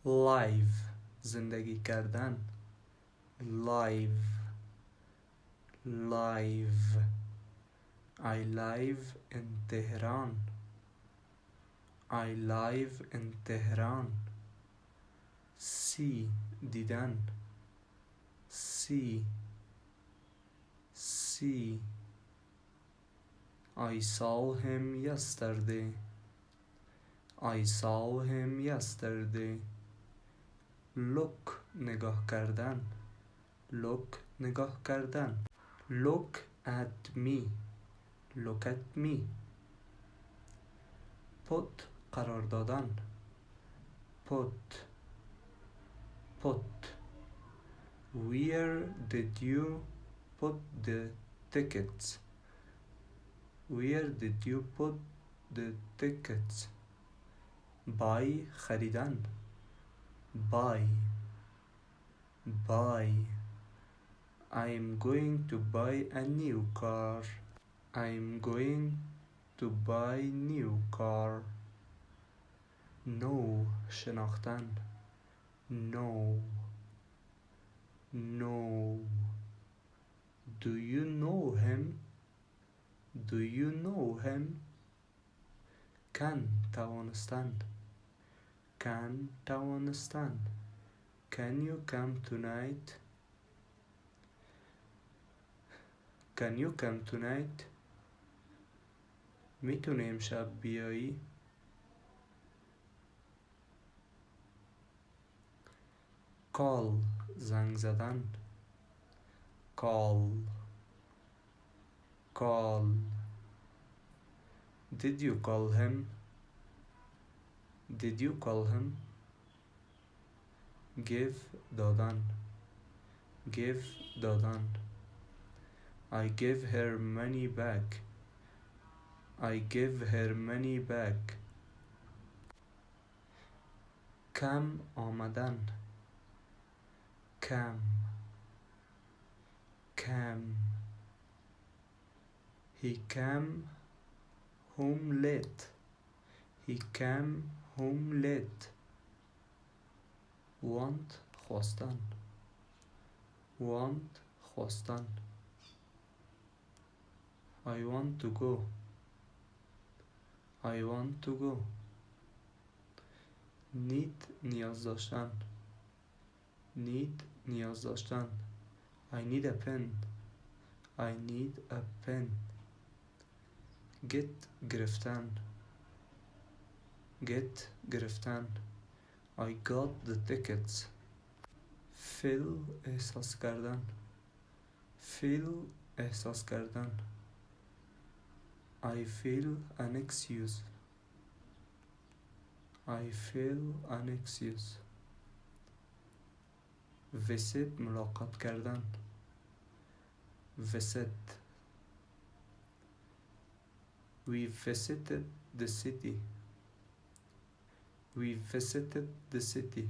live زندگی کردن. live live I live in Tehran. I live in Tehran. see دیدن. see see I saw him yesterday. I saw him yesterday. look نگاه کردن. look نگاه کردن. look at me. look at me. put قرار دادن. put put where did you put the tickets? where did you put the tickets? buy خریدن. buy buy I'm going to buy a new car. I'm going to buy new car. know شناختن. know know do you know him? do you know him? can توانستن. can توانستن. can you come tonight? can you come tonight? میتونی امشب بیایی؟ call زنگ زدن. call call did you call him? did you call him? give دادن. give دادن. I give her money back. I give her money back. کم آمدن. کم کم he came home late. he came home late. want خواستن. want خواستن. I want to go. I want to go. need نیاز داشتن. need نیاز داشتن. I need a pen. I need a pen. get گرفتن. get گرفتن. I got the tickets. feel احساس کردن. feel احساس کردن. I feel an excuse. I feel an excuse. visit ملاقات کردن. visit we visited the city. we visited the city.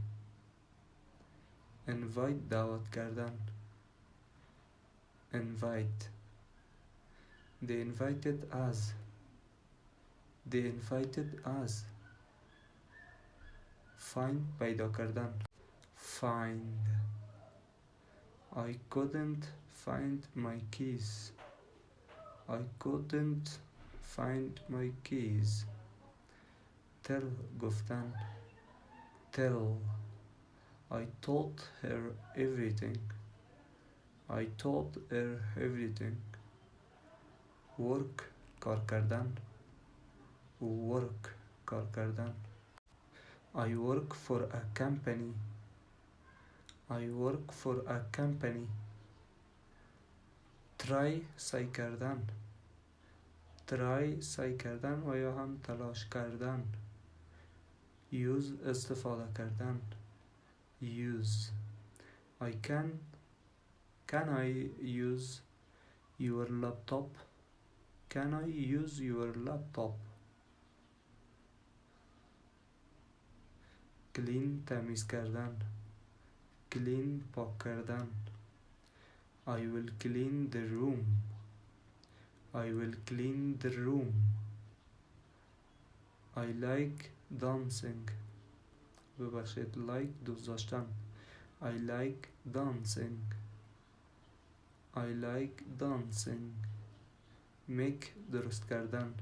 invite دعوت کردن. invite they invited us. they invited us. find پیدا کردن. find I couldn't find my keys. I couldn't find my keys. tell گفتن. tell I told her everything. I told her everything. work کار کردن. work کار کردن. I work for a company. I work for a company. try سعی کردن. try سعی کردن و یا هم تلاش کردن. use استفاده کردن. use I can I use your laptop? can I use your laptop? clean تمیز کردن. clean پاک کردن. I will clean the room. I will clean the room. I like dancing. ببخشید لایک دوست داشتن. I like dancing. I like dancing. make درست کردن.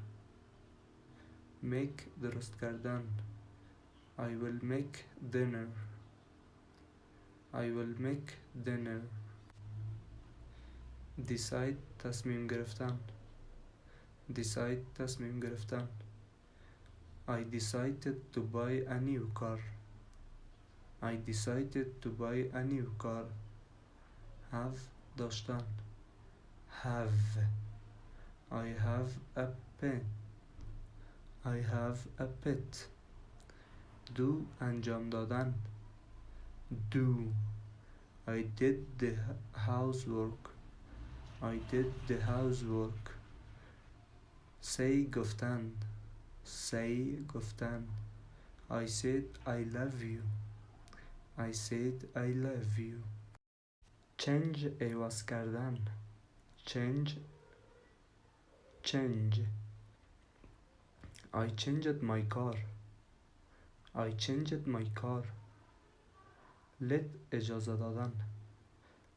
make درست کردن. I will make dinner. I will make dinner. decide تصمیم گرفتن. decide تصمیم گرفتن. I decided to buy a new car. I decided to buy a new car. have داشتن. have. I have a pen. I have a pet. do انجام دادن. do. I did the housework. I did the housework. say گفتن. say گفتن. I said I love you. I said I love you. change عوض کردن. change. change. I changed my car. I changed my car. let اجازه دادن.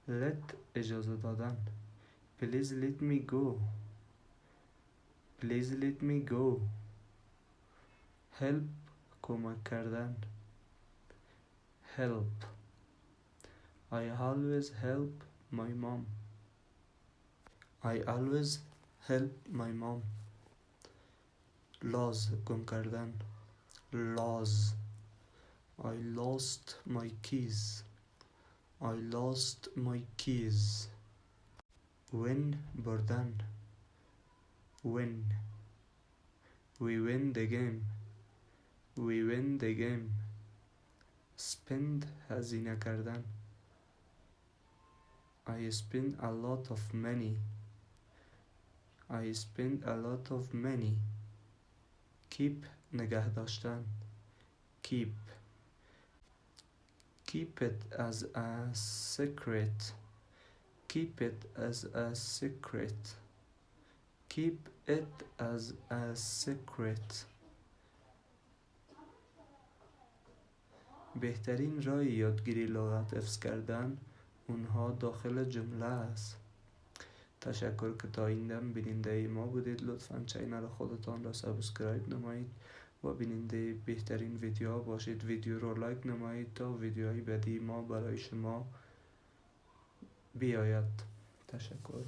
let اجازه دادن. please let me go. please let me go. help کمک کردن. help. I always help my mom. I always help my mom. lose گم کردن. lose. I lost my keys. I lost my keys. win بردن. win. we win the game. we win the game. spend هزینه کردن. I spend a lot of money. I spend a lot of money. keep نگه داشتن. keep. keep it as a secret. keep it as a secret. keep it as a secret. بهترین راه یادگیری لغت حفظ کردن اونها داخل جمله است. تشکر که تا این دم بیننده ما بودید. لطفاً چینل خودتان را سابسکرایب نمایید و بیننده بهترین ویدیوها باشید. ویدیو رو لایک نمایید تا ویدیوهای بعدی ما برای شما بیاید. تشکر.